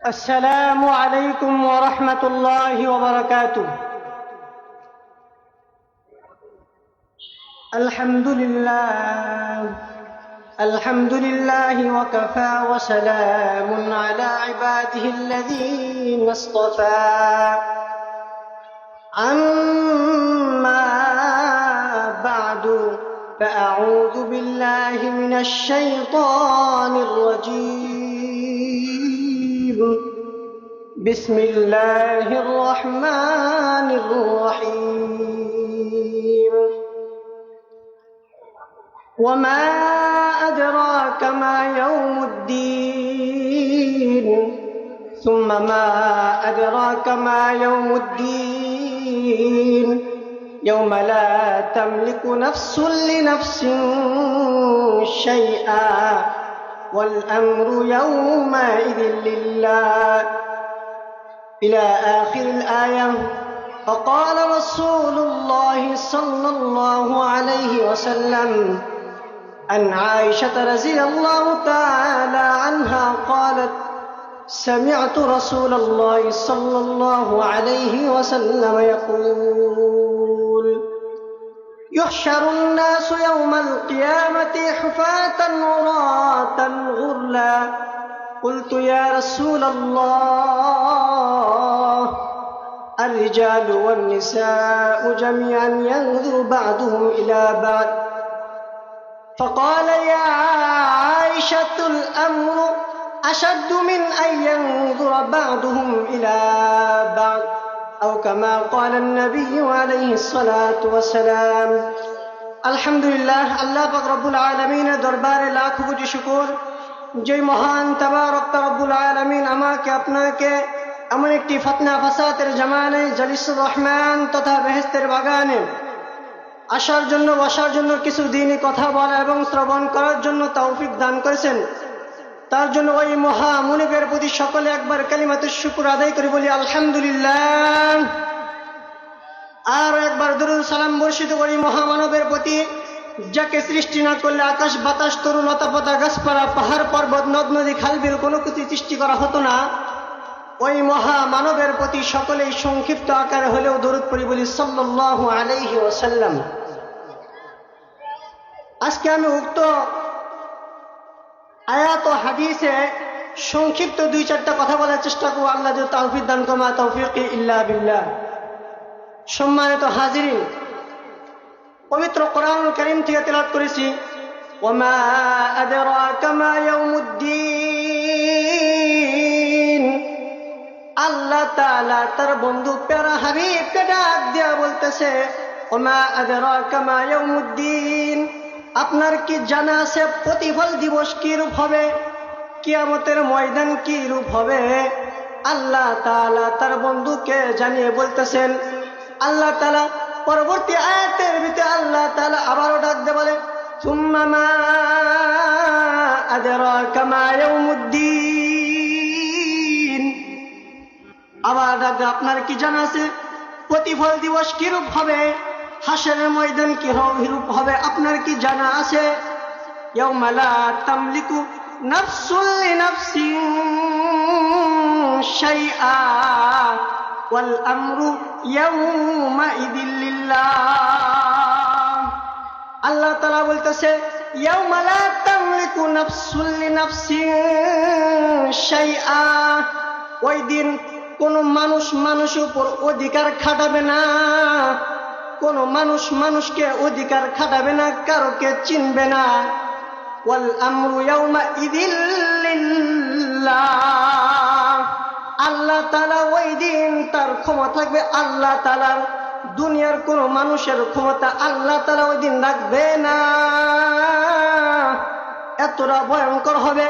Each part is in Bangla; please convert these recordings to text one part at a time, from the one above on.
السلام عليكم ورحمة الله وبركاته. الحمد لله وكفى وسلام على عباده الذين اصطفى. أما بعد فأعوذ بالله من الشيطان الرجيم. بسم الله الرحمن الرحيم. وما أدراك ما يوم الدين ثم ما أدراك ما يوم الدين يوم لا تملك نفس لنفس شيئا والأمر يومئذ لله إلى آخر الآية. فقال رسول الله صلى الله عليه وسلم عن عائشة رضي الله تعالى عنها قالت: سمعت رسول الله صلى الله عليه وسلم يقول: يحشر الناس يوم القيامة حفاة عراة غرلا. قلت: يا رسول الله الرجال والنساء جميعا ينظر بعضهم إلى بعض. فقال: يا عائشة الأمر أشد من أن ينظر بعضهم إلى بعض أو كما قال النبي عليه الصلاة والسلام. আলহামদুলিল্লাহ, আল্লাহ পাক রব্বুল আলামিনের দরবারে লাখ কোটি শুকর যে মহান তাবারক রব্বুল আলামিন আমাকে আপনাকে এমন একটি ফতনা ফাসাদের জামানায় জালিসুর রহমান তথা বেহেশতের বাগানে আসার জন্য বসার জন্য কিছু দিনই কথা বলা এবং শ্রবণ করার জন্য তৌফিক দান করেছেন। তার জন্য ওই মহা মুনিবের প্রতি সকলে একবার কালিমাতুশ শুকর আদায় করে বলি আলহামদুলিল্লাহ। আর একবার দরুদ সালাম বর্ষিত করি মহামানবের প্রতি, যাকে সৃষ্টি না করলে আকাশ বাতাস তরু লতা পাতা গাছপালা পাহাড় পর্বত নদ নদী খালবিল কোনো কিছু সৃষ্টি করা হতো না। ওই মহা মানবের প্রতি সকলেই সংক্ষিপ্ত আকারে হলেও দরুদ পড়ি বলি সাল্লাল্লাহু আলাইহি ওয়াসাল্লাম। আজকে আমি উক্ত আয়াত ও হাদিসে সংক্ষিপ্ত দুই চারটা কথা বলার চেষ্টা করব। আল্লাহ যে তৌফিক দান করুন, মা তৌফিকি ইল্লা বিল্লাহ। সম্মানিত হাজিরিন, পবিত্র কোরআনুল কারীম থেকে তেলাওয়াত করেছি ওয়ামা আদরাকা মা ইয়াউমুদ্দিন। আল্লাহ তাআলা তার বন্ধু প্যারা হাবিবকে ডাক দিয়া বলতেছে ওয়ামা আদরাকা মা ইয়াউমুদ্দিন, আপনার কি জানা আছে প্রতিফল দিবস কি রূপ হবে, কিয়ামতের ময়দান কি রূপ হবে? আল্লাহ তাআলা তার বন্ধুকে জানিয়ে বলতেছেন। আল্লাহ তাআলা পরবর্তী আয়াতের ভিতরে আল্লাহ তাআলা আবারও ডাক দিয়ে বলে সুম্মা মা আদরাকা মা ইয়াউমুদ্দিন। আবার ডাক দিয়ে আপনার কি জানা আছে প্রতিফল দিবস কি রূপ হবে, হাসরের ময়দান কি রূপ হবে, আপনার কি জানা আছে? ইয়াউমা লা তামলিকু নাফসুন লিনাফসিন শাইআ ওয়াল আমরু ইয়াউমাইদিন লিল্লাহ। আল্লাহ তাআলা বলতেছে ইয়াউমা লা তামলিকু নাফসুন লিনাফসিন শাইআ, ওই দিন কোন মানুষ মানুষের উপর অধিকার খাটাবে না, কোন মানুষ মানুষকে অধিকার খাটাবে না, কারোকে চিনবে না। ওয়াল আমরু ইয়াউমাইদিন লিল্লাহ। আল্লাহ তাআলা ওই দিন তার ক্ষমতা থাকবে আল্লাহ তাআলার, দুনিয়ার কোন মানুষের ক্ষমতা আল্লাহ তাআলা ওই দিন রাখবে না। এতটা ভয়ঙ্কর হবে।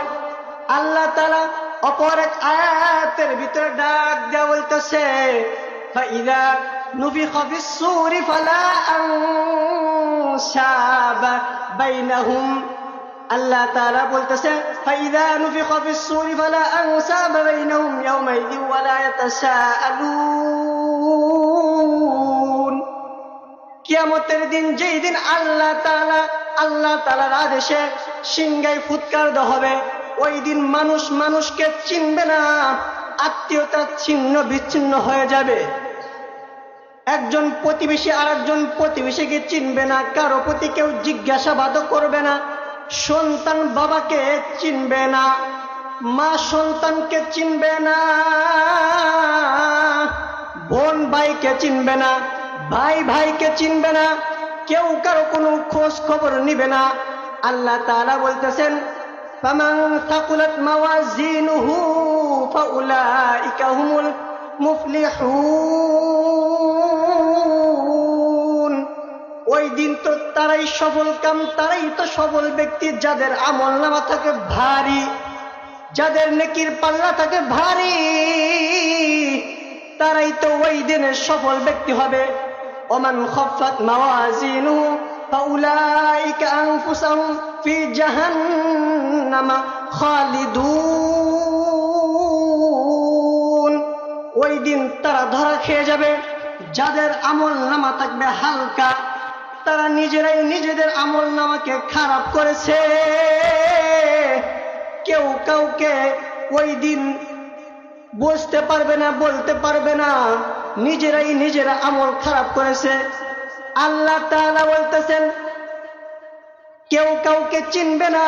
আল্লাহ তাআলা অপর এক আয়াতের ভিতরে ডাক দেয়া বলতেছে ফাইযা নুফিখা ফিস-সূরি ফালা আনসাবা বাইনাহুম। আল্লাহ তাআলা বলতেছে ফাইযা নুফিখা ফিস-সূরি ফালা আনসাবা বাইনাহুম ইয়াওমাইযিন ওয়া লা ইয়াতাসাআলুন। কিয়ামতের দিন, যেই দিন আল্লাহ তাআলার আদেশে সিংহায় ফুৎকার দেওয়া হবে, ওই দিন মানুষ মানুষকে চিনবে না, আত্মীয়তা ছিন্ন বিচ্ছিন্ন হয়ে যাবে। একজন প্রতিবেশী আর একজন প্রতিবেশীকে চিনবে না, কারো প্রতি কেউ জিজ্ঞাসাবাদও করবে না। সন্তান বাবাকে চিনবে না, মা সন্তানকে চিনবে না, বোন ভাইকে চিনবে না, ভাই ভাইকে চিনবে না, কেউ কারো কোনো খোঁজ খবর নিবে না। আল্লাহ তাআলা বলতেছেন, ফামান থাকুলাত মাওয়াজিনুহু ফাউলাইকা হুমুল মুফলিহুন। ওই দিন তো তারাই সফল কাম, তারাই তো সফল ব্যক্তি যাদের আমলনামা থাকে ভারী, যাদের নেকির পাল্লা থাকে ভারী, তারাই তো ওই দিনের সফল ব্যক্তি হবে। ওমান খাফফাত মাওয়াজিনুহু ফাউলাইকা আনফুসাহুম ফি জাহান্নামা খালিদুন। ওই দিন তারা ধরা খেয়ে যাবে। যাদের আমলনামা থাকবে হালকা, তারা নিজেরাই নিজেদের আমলনামাকে খারাপ করেছে। কেউ কাউকে ওই দিন বুঝতে পারবে না, বলতে পারবে না, নিজেরাই নিজেরা আমল খারাপ করেছে। আল্লাহ তাআলা বলতেছেন, কেউ কাউকে চিনবে না,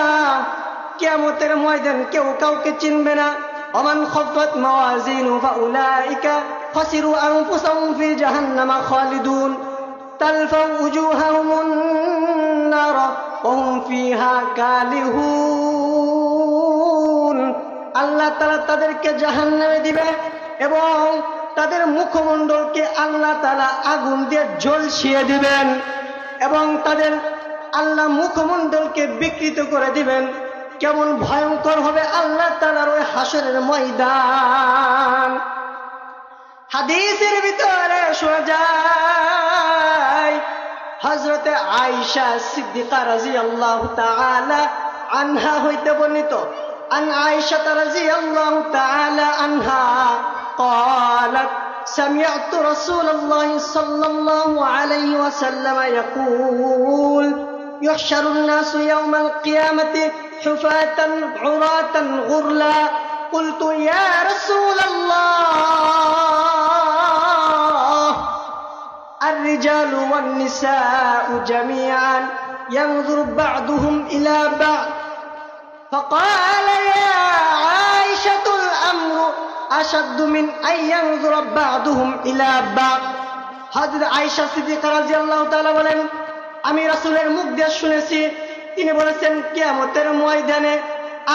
কিয়ামতের ময়দান কেউ কাউকে চিনবে না। ওমান খাফফাত মাওয়াজিনুহু ফাউলাইকা খাসিরু আনফুসাহুম ফি জাহান্নামা খালিদুন তালফাউ উজুহাহুমুন নার ওয়া হুম ফিহা কালিহুন। আল্লাহ তাআলা তাদেরকে জাহান্নামে দিবে এবং তাদের মুখমণ্ডলকে আল্লাহ তাআলা আগুন দিয়ে জ্বলছিয়ে দিবেন এবং তাদের আল্লাহ মুখমণ্ডলকে বিকৃত করে দিবেন। কেমন ভয়ঙ্কর হবে আল্লাহ তাআলার ওই হাসরের ময়দান। হাদিসের ভিতরে শোনা যায়, হযরতে আয়েশা সিদ্দিকা রাদিয়াল্লাহু তাআলা আনহা হইতে বর্ণিত, আন আয়েশা রাদিয়াল্লাহু তাআলা আনহা قالت سمعت رسول الله صلى الله عليه وسلم يقول يحشر الناس يوم القيامة حفاة عراة غرلا قلت يا رسول الله الرجال والنساء جميعا ينظر بعضهم إلى بعض فقال يا عائشة الأمر أشد من أن ينظر بعضهم إلى بعض। হযরত আয়েশা সিদ্দিকা রাদিয়াল্লাহু তাআলা বলেন, আমি রাসূলের মুখ দিয়ে শুনেছি, তিনি বলেছেন কিয়ামতের ময়দানে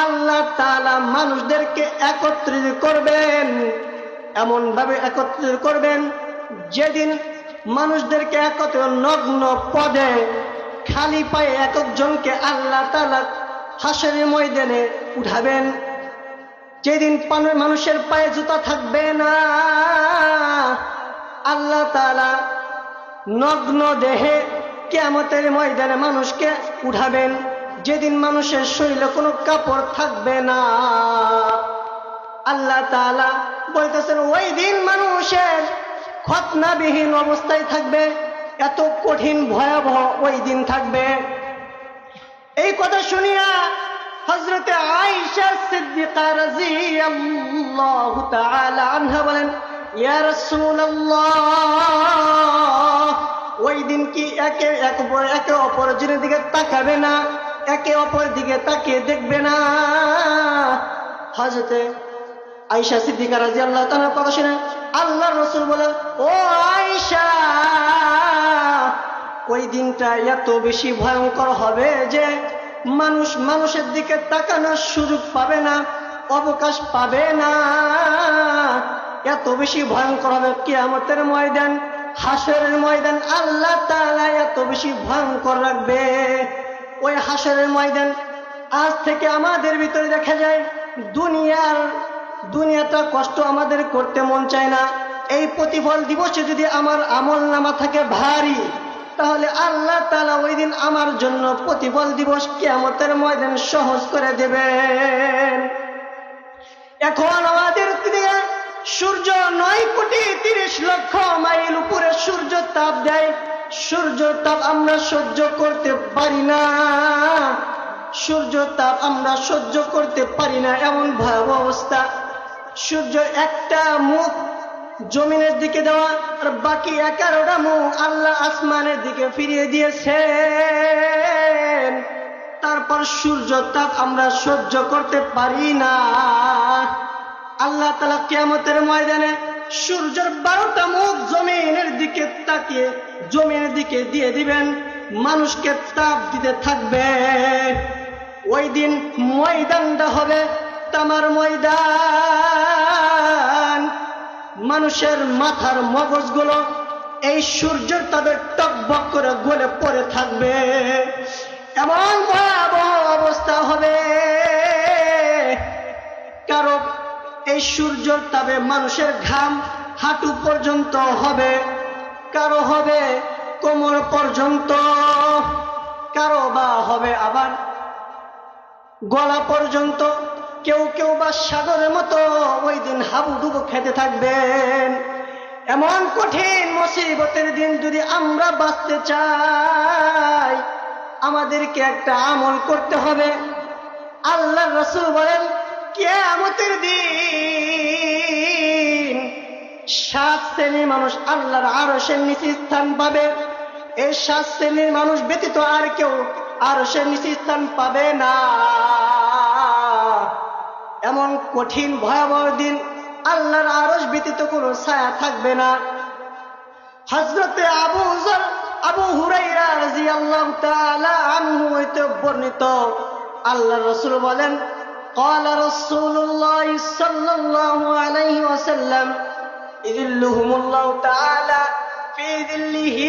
আল্লাহ তাআলা মানুষদেরকে একত্রিত করবেন, এমন ভাবে একত্রিত করবেন যেদিন মানুষদেরকে একত্র নগ্ন পদে খালি পায়ে একজনকে আল্লাহ তাআলা হাসরের ময়দানে উঠাবেন। যেদিন মানুষের পায়ে জুতা থাকবে না, আল্লাহ তাআলা নগ্ন দেহে কিয়ামতের ময়দানে মানুষকে উঠাবেন। যেদিন মানুষের শরীরে কোনো কাপড় থাকবে না, আল্লাহ তাআলা বলতেছেন ওই দিন মানুষের খতনাবিহীন অবস্থায় থাকবে। এত কঠিন ভয়াবহ ওই দিন থাকবে। এই কথা শুনিয়া হযরতে আয়েশা সিদ্দিকা রাদিয়াল্লাহু তাআলা আনহা বলেন, ইয়া রাসূলুল্লাহ, ওই দিন কি একে অপরের দিকে তাকাবে না, একে অপরের দিকে তাকিয়ে দেখবে না? হযরতে আয়েশা সিদ্দিকা রাদিয়াল্লাহু তাআলার কথা শুনে আল্লাহর রাসূল বলেন, ও আয়েশা, ওই দিনটা এত বেশি ভয়ঙ্কর হবে যে মানুষ মানুষের দিকে তাকানোর সুযোগ পাবে না, অবকাশ পাবে না। এত বেশি ভয়ঙ্কর হবে কিয়ামতের ময়দান, হাসরের ময়দান আল্লাহ তাআলা এত বেশি ভয়ঙ্কর রাখবে। ওই হাসরের ময়দান আজ থেকে আমাদের ভিতরে দেখা যায় দুনিয়াটা কষ্ট আমাদের করতে মন চায় না। এই প্রতিফল দিবসে যদি আমার আমলনামা থাকে ভারী, তাহলে আল্লাহ তাআলা ওই দিন আমার জন্য প্রতিফল দিবস কিয়ামতের ময়দান সহজ করে দেবেন। এখন আমাদের দিকে সূর্য 9,30,00,000 মাইল উপরে সূর্য তাপ দেয়। সূর্য তাপ আমরা সহ্য করতে পারি না, সূর্য তাপ আমরা সহ্য করতে পারি না, এমন ভয়াবহ অবস্থা। সূর্য একটা মুখ জমিনের দিকে দেওয়া, আর বাকি 11টা মুখ আল্লাহ আসমানের দিকে ফিরিয়ে দিয়েছেন। তারপর সূর্য তাপ আমরা সহ্য করতে পারি না। আল্লাহ তাআলা কিয়ামতের ময়দানে সূর্যের 12টা মুখ জমিনের দিকে তাকিয়ে জমিনের দিকে দিয়ে দিবেন, মানুষকে তাপ দিতে থাকবে। ওই দিন ময়দানটা হবে তামার ময়দান। মানুষের মাথার মগজগুলো এই সূর্যের তাদের টকবক করে গলে পড়ে থাকবে। এমন ভয়াবহ অবস্থা হবে, কারো এই সূর্যের তাপে মানুষের ঘাম হাঁটু পর্যন্ত হবে, কারো হবে কোমর পর্যন্ত, কারো বা হবে আবার গলা পর্যন্ত, কেউ কেউ বা সাগরের মতো ওই দিন হাবুডুবু খেতে থাকবেন। এমন কঠিন মুসিবতের দিন যদি আমরা বাঁচতে চাই, আমাদেরকে একটা আমল করতে হবে। আল্লাহর রাসূল বলেন, কিয়ামতের দিন 7 শ্রেণীর মানুষ আল্লাহর আরশের নিচে স্থান পাবে। এই 7 শ্রেণীর মানুষ ব্যতীত আর কেউ আরশের নিচে স্থান পাবে না। এমন কঠিন ভয়াবহ দিন, আল্লাহর আরশ ব্যতীত কোনো ছায়া থাকবে না। হযরতে আবু হুরায়রা রাদিয়াল্লাহু তাআলা আনহু হইতে বর্ণিত, আল্লাহর রাসূল বলেন, قال رسول الله صلى الله عليه وسلم يذلهم الله تعالى في ذله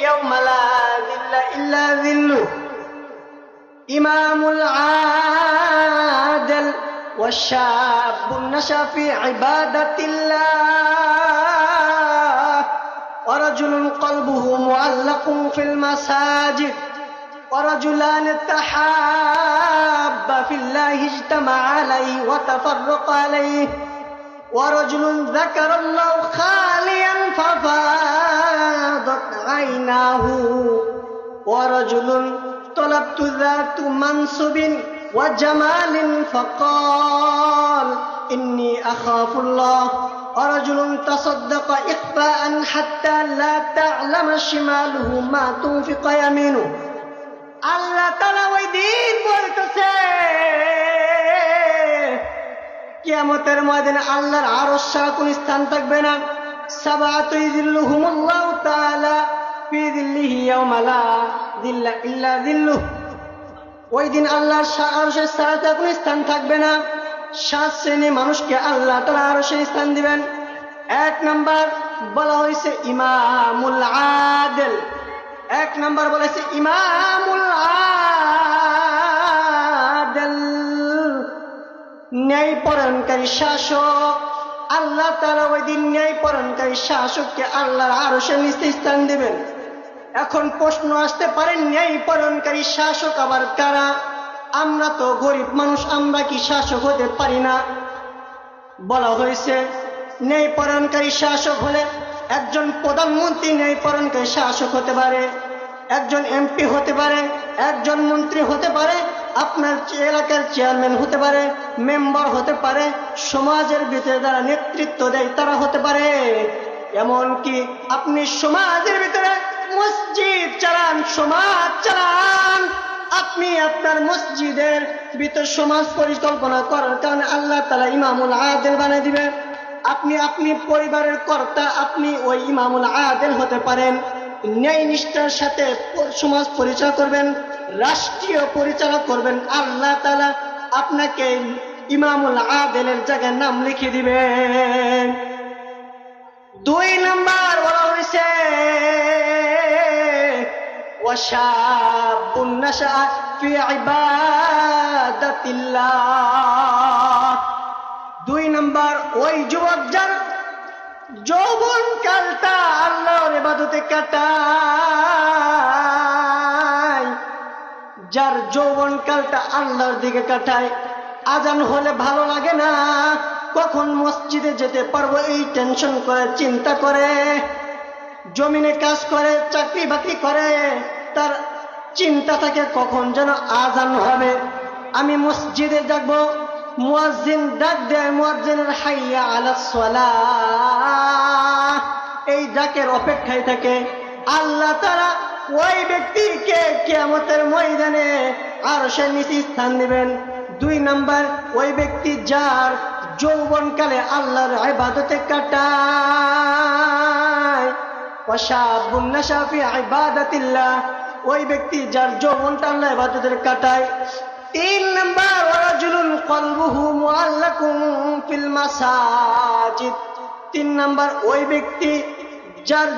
يوم لا ذل إلا ذله إمام العادل والشاب نشأ في عبادة الله ورجل قلبه معلق في المساجد ورجلان تحابا في الله اجتمع عليه وتفرق عليه ورجل ذكر الله خاليا ففاضت عيناه ورجل طلبت ذات منصب وجمال فقال إني أخاف الله ورجل تصدق إخفاء حتى لا تعلم شماله ما تنفق يمينه। আল্লাহ তাআলা ওই দিন বলতেছে, কিয়ামতের ময়দানে আল্লাহর আরশ ছাড়া কোন স্থান থাকবে না। সাবাতু ইযিল্লুহুমুল্লাহু তাআলা ফি যিল্লিহি ইয়াওমা লা যিল্লা ইল্লা যিল্লুহ। ওই দিন আল্লাহর আরশের ছাড়া কোন স্থান থাকবে না। 7 শ্রেণীর মানুষকে আল্লাহ তাআলা আরশের স্থান দিবেন। 1 নাম্বার বলা হয়েছে ইমামুল আদিল। 1 নাম্বার বলেছে ইমামুল আদিল, ন্যায় পরায়ণকারী শাসক। আল্লাহ তাআলা ওই দিন ন্যায় পরায়ণকারী শাসককে আল্লাহর আরশের নিচে স্থান দিবেন। এখন প্রশ্ন আসতে পারে, ন্যায় পরায়ণকারী শাসক আবার কারা? আমরা তো গরিব মানুষ, আমরা কি শাসক হতে পারি না? বলা হয়েছে ন্যায় পরায়ণকারী শাসক হলে একজন প্রধানমন্ত্রী ন্যায় পরায়ণকারী শাসক হতে পারে, একজন এমপি হতে পারে, একজন মন্ত্রী হতে পারে, আপনার এলাকার চেয়ারম্যান হতে পারে, মেম্বার হতে পারে, সমাজের ভিতরে যারা নেতৃত্ব দেয় তারা হতে পারে। এমনকি আপনি সমাজের ভিতরে মসজিদ চালান, সমাজ চালান, আপনি আপনার মসজিদের ভিতর সমাজ পরিকল্পনা করার কারণে আল্লাহ তাআলা ইমামুল আদিল বানিয়ে দিবেন। আপনি পরিবারের কর্তা, আপনি ওই ইমামুল আদিল হতে পারেন। ন্যায় নিষ্ঠার সাথে সমাজ পরিচালনা করবেন, রাষ্ট্রীয় পরিচালক করবেন, আল্লাহ তাআলা আপনাকে ইমামুল আদিলের জায়গায় নাম লিখে দিবেন। 2 নাম্বার বলা হয়েছে ওয়াশাবুন নাশা ফি ইবাদাতিল্লাহ। 2 নাম্বার ওই যুবক যার যৌবন কালটা আল্লাহর ইবাদতে কাটায়, যার যৌবন কালটা আল্লাহর দিকে কাটায়। আজান হলে ভালো লাগে না, কখন মসজিদে যেতে পারবো এই টেনশন করে, চিন্তা করে, জমিনে কাজ করে, চাকরি বাকরি করে, তার চিন্তা থাকে কখন যেন আজান হবে, আমি মসজিদে যাব, মুয়াজ্জিন ডাক দেয়, মুয়াজ্জিনের হাইয়া আলাস সালাহ, এই ডাকের অপেক্ষায় থাকে। আল্লাহ তাআলা ওই ব্যক্তিকে কিয়ামতের ময়দানে আরশের নিচে স্থান দিবেন। 2 নাম্বার, ওই ব্যক্তি যার যৌবনকালে আল্লাহর ইবাদতে কাটায়, ওয়াশাবুন নাশা ফি ইবাদাতিল্লাহ, ওই ব্যক্তি যার যৌবনটা আল্লাহর ইবাদতে কাটায়। 3 নাম্বার, ওয়ারাজুলুন কলবুহু মুআল্লাকুন ফিল মাসাজিদ, 3 নাম্বার, ওই ব্যক্তি যার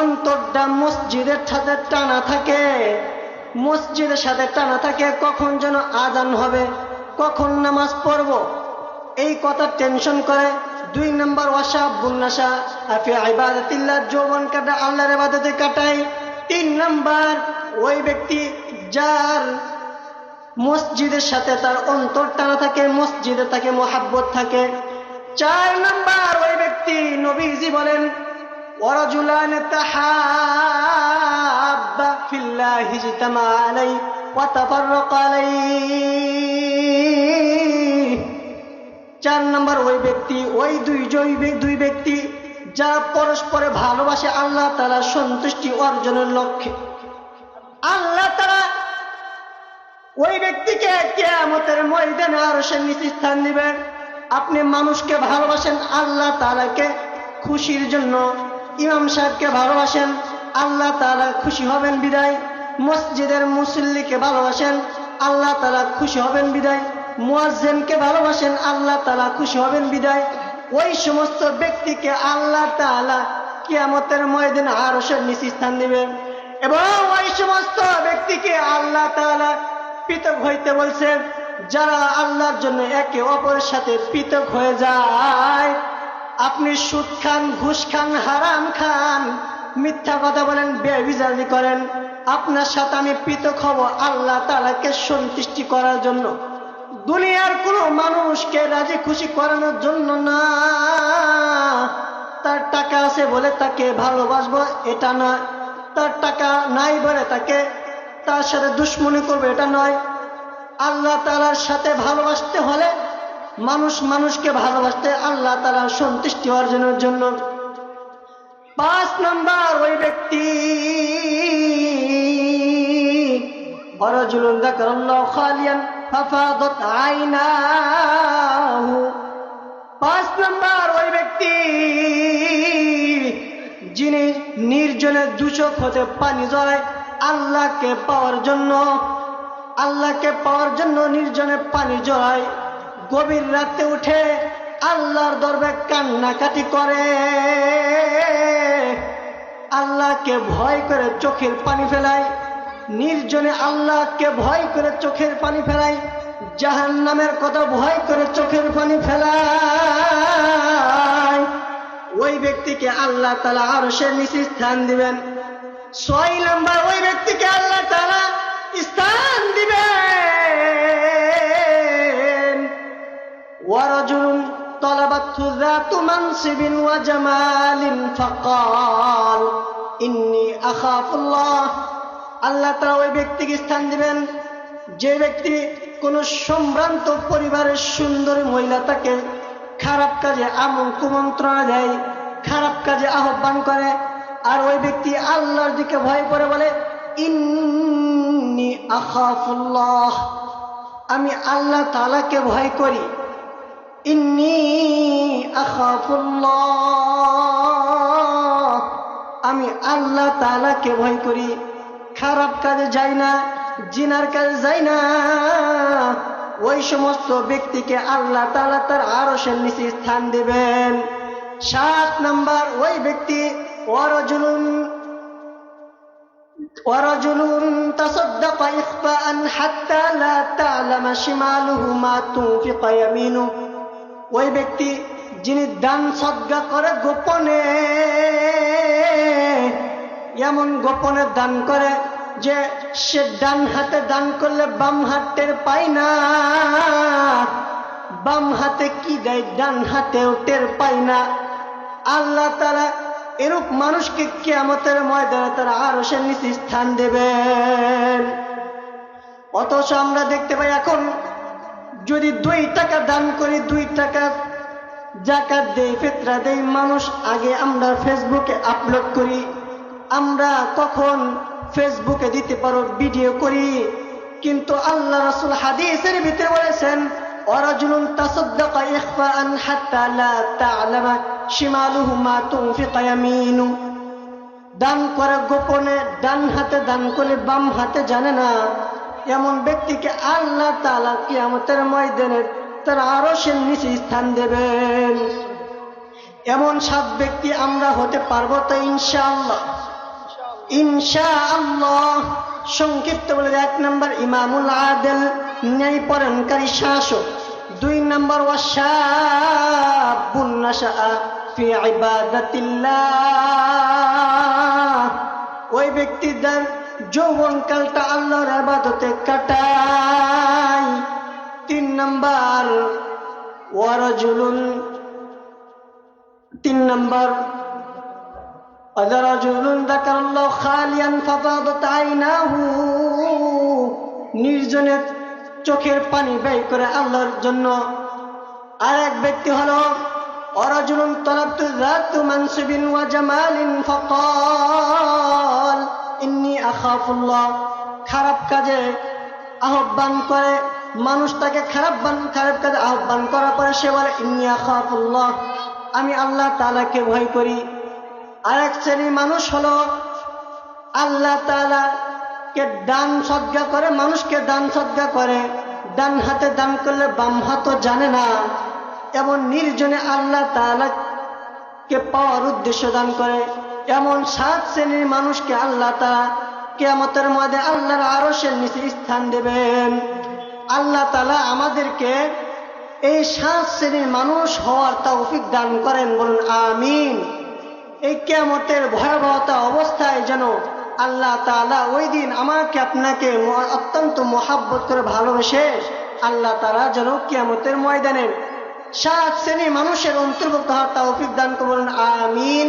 অন্তরটা মসজিদের সাথে টানা থাকে, মসজিদের সাথে টানা থাকে, কখন যেন আযান হবে, কখন নামাজ পড়ব, এই কথা টেনশন করে। 2 নাম্বার, ওয়াশাবুন নাশা ফি ইবাদাতিল্লাহ, যৌবন কাটা আল্লাহর ইবাদতে কাটায়। 3 নাম্বার, ওই ব্যক্তি যার মসজিদের সাথে তার অন্তর টানা থাকে, মসজিদে তাকে মোহাব্বত থাকে। 4 নাম্বার, ওই ব্যক্তি নবীজি বলেন ওয়ারাজুলান তাহাব্বা ফিল্লাহি ইজতামা আলাইহি ওয়া তাফাররাকা আলাইহি। 4 নাম্বার, ওই ব্যক্তি, ওই দুই ব্যক্তি যারা পরস্পরে ভালোবাসে আল্লাহ তাআলা সন্তুষ্টি অর্জনের লক্ষ্যে, আল্লাহ তাআলা ওই ব্যক্তিকে কিয়ামতের ময়দানে আরশের নিচে স্থান দিবেন। আপনি মানুষকে ভালোবাসেন আল্লাহ তাআলাকে খুশির জন্য, ইমাম সাহেবকে ভালোবাসেন আল্লাহ তাআলা খুশি হবেন বিদায়, মসজিদের মুসল্লিকে ভালোবাসেন আল্লাহ তাআলা খুশি হবেন বিদায়, মুয়াজ্জিনকে ভালোবাসেন আল্লাহ তাআলা খুশি হবেন বিদায়। ওই সমস্ত ব্যক্তিকে আল্লাহ তাআলা কিয়ামতের ময়দানে আরশের নিচে স্থান দিবেন। এবং ওই সমস্ত ব্যক্তিকে আল্লাহ তাআলা পৃথক হইতে বলছেন, যারা আল্লাহর জন্য একে অপরের সাথে পৃথক হয়ে যায়। আপনি সুদ খান, ঘুষ খান, হারাম খান, মিথ্যা কথা বলেন, বেবিচারি করেন, আপনার সাথে আমি পৃথক হব আল্লাহ তাআলাকে সন্তুষ্টি করার জন্য, দুনিয়ার কোনো মানুষকে রাজি খুশি করানোর জন্য না। তার টাকা আছে বলে তাকে ভালোবাসবো এটা নয়, তার টাকা নাই বলে তার সাথে দুশ্মনী করবে এটা নয়। আল্লাহ তাআলার সাথে ভালোবাসতে হলে মানুষকে ভালোবাসতে আল্লাহ তাআলার সন্তুষ্টি অর্জনের জন্য। 5 নাম্বার, ওই ব্যক্তি ওয়ারাজুলুন যাকারাল্লাহু খালিয়ান ফাফাদাত আইনাহু। 5 নাম্বার, ওই ব্যক্তি যিনি নির্জনে দুচোখ হতে পানি ঝরায় আল্লাহকে পাওয়ার জন্য নির্জনে পানি ঝরায়, গভীর রাতে উঠে আল্লাহর দরবারে কান্নাকাটি করে, আল্লাহকে ভয় করে চোখের পানি ফেলায়, নির্জনে আল্লাহকে ভয় করে চোখের পানি ফেলায়, জাহান্নামের কথা ভয় করে চোখের পানি ফেলায়। ওই ব্যক্তিকে আল্লাহ তাআলা আরশের নিচে স্থান দিবেন। 6 নাম্বার, ওই ব্যক্তিকে আল্লাহ তাআলা স্থান দিবেন ওয়ারাজুলুন তালাবাতহু যাতু মানসিবিন ওয়া জামালিন ফাকাল ইন্নী আখাফুল্লাহ। আল্লাহ তাআলা ওই ব্যক্তিকে স্থান দিবেন যে ব্যক্তি কোন সম্ভ্রান্ত পরিবারের সুন্দরী মহিলা তাকে খারাপ কাজে কুমন্ত্রণা দেয়, খারাপ কাজে আহ্বান করে, আর ওই ব্যক্তি আল্লাহর দিকে ভয় করে বলে ইন্নী আখাফুল্লাহ, আমি আল্লাহ তাআলাকে ভয় করি, ইন্নী আখাফুল্লাহ, আমি আল্লাহ তাআলাকে ভয় করি, খারাপ কাজে যাই না, জিনার কাজে যাই না। ওই সমস্ত ব্যক্তিকে আল্লাহ তাআলা তার আরশের নিচে স্থান দিবেন। 7 নাম্বার, ওই ব্যক্তি ওয়ারাজুলুন তাসাদ্দাকা ইখফাআন হাত্তা লা তা'লামা শিমালুহু মা তুনফিকু ইয়ামিনুহু। ওই ব্যক্তি যিনি দান সদকা করে গোপনে, এমন গোপনে দান করে যে সে ডান হাতে দান করলে বাম হাত টের পায় না, বাম হাতে কি দেয় ডান হাতেও টের পায় না। আল্লাহ তাআলা এরূপ মানুষকে কিয়ামতের ময়দানে তার আরশের নিচে স্থান দেবেন। অথচ আমরা দেখতে পাই এখন যদি 2 টাকা দান করি, 2 টাকা যাকাত দেই, ফিতরা দেই, মানুষ আগে আমরা ফেসবুকে আপলোড করি। আমরা কখন ফেসবুকে দিতে পারো ভিডিও করি, কিন্তু আল্লাহ রাসূল হাদিসের ভিতরে বলেছেন ওয়ারাজুলুন তাসাদদাকা ইখফাআন হাত্তা লা তা'লামা শিমালুহু মা তুনফিকু ইয়ামিনু, দান করে গোপনে, ডান হাতে দান করে বাম হাতে জানে না, এমন ব্যক্তিকে আল্লাহ তাআলা কিয়ামতের ময়দানে তার আরশের নিচে স্থান দেবেন। এমন 7 ব্যক্তি আমরা হতে পারবো তো ইনশাআল্লাহ? ইনশাআল্লাহ। সংক্ষিপ্ত বলে 1 নম্বর ইমামুল আদিল, ন্যায় পরায়ণকারী শাসক। 2 নম্বর ওয়াশাবুন নাশআ ফি ইবাদাতিল্লাহ, ওই ব্যক্তিদের যৌবনকালটা আল্লাহর ইবাদতে কাটায়। 3 নম্বর ওয়ারাজুলুন, 3 নম্বর ওয়ারাজুলুন যাকারাল্লাহ খালিয়ান ফাফাদাত আইনাহু, নির্জনে চোখের পানি ব্যয় করে আল্লাহর জন্য। আর এক ব্যক্তি হলো ওয়ারাজুলুন তালাবতু যাতু মানসিবিন ওয়া জামালিন ফাকাল ইন্নী আখাফুল্লাহ, খারাপ কাজে আহ্বান করে মানুষ, তাকে খারাপ কাজে আহ্বান করার পরে সে বলে ইন্নী আখাফুল্লাহ, আমি আল্লাহ তাআলাকে ভয় করি। আরেক শ্রেণীর মানুষ হলো আল্লাহ তাআলাকে দান সদকা করে, মানুষকে দান সদকা করে, ডান হাতে দান করলে বাম হাতও জানে না, এমন নির্জনে আল্লাহ তাআলাকে পাওয়ার উদ্দেশ্য দান করে। এমন 7 শ্রেণীর মানুষকে আল্লাহ তাআলা কিয়ামতের মধ্যে আল্লাহর আরশের নিচে স্থান দেবেন। আল্লাহ তাআলা আমাদেরকে এই 7 শ্রেণীর মানুষ হওয়ার তৌফিক দান করেন, বলুন আমিন। এই কিয়ামতের ভয়াবহতা অবস্থায় যেন আল্লাহ তাআলা ওই দিন আমাকে আপনাকে অত্যন্ত মহাব্বত করে ভালোবেসে আল্লাহ তাআলা যেন কিয়ামতের ময়দানে 7 শ্রেণীর মানুষের অন্তর্ভুক্ত হওয়ার তৌফিক দান করুন, আমিন।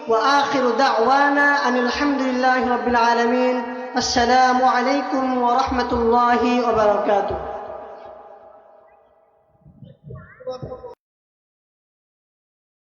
ওয়া আখিরু দাওয়ানা আনিল হামদুলিল্লাহি রাব্বিল আলামিন। আসসালামু আলাইকুম ওয়া রাহমাতুল্লাহি ওয়া বারাকাতুহু।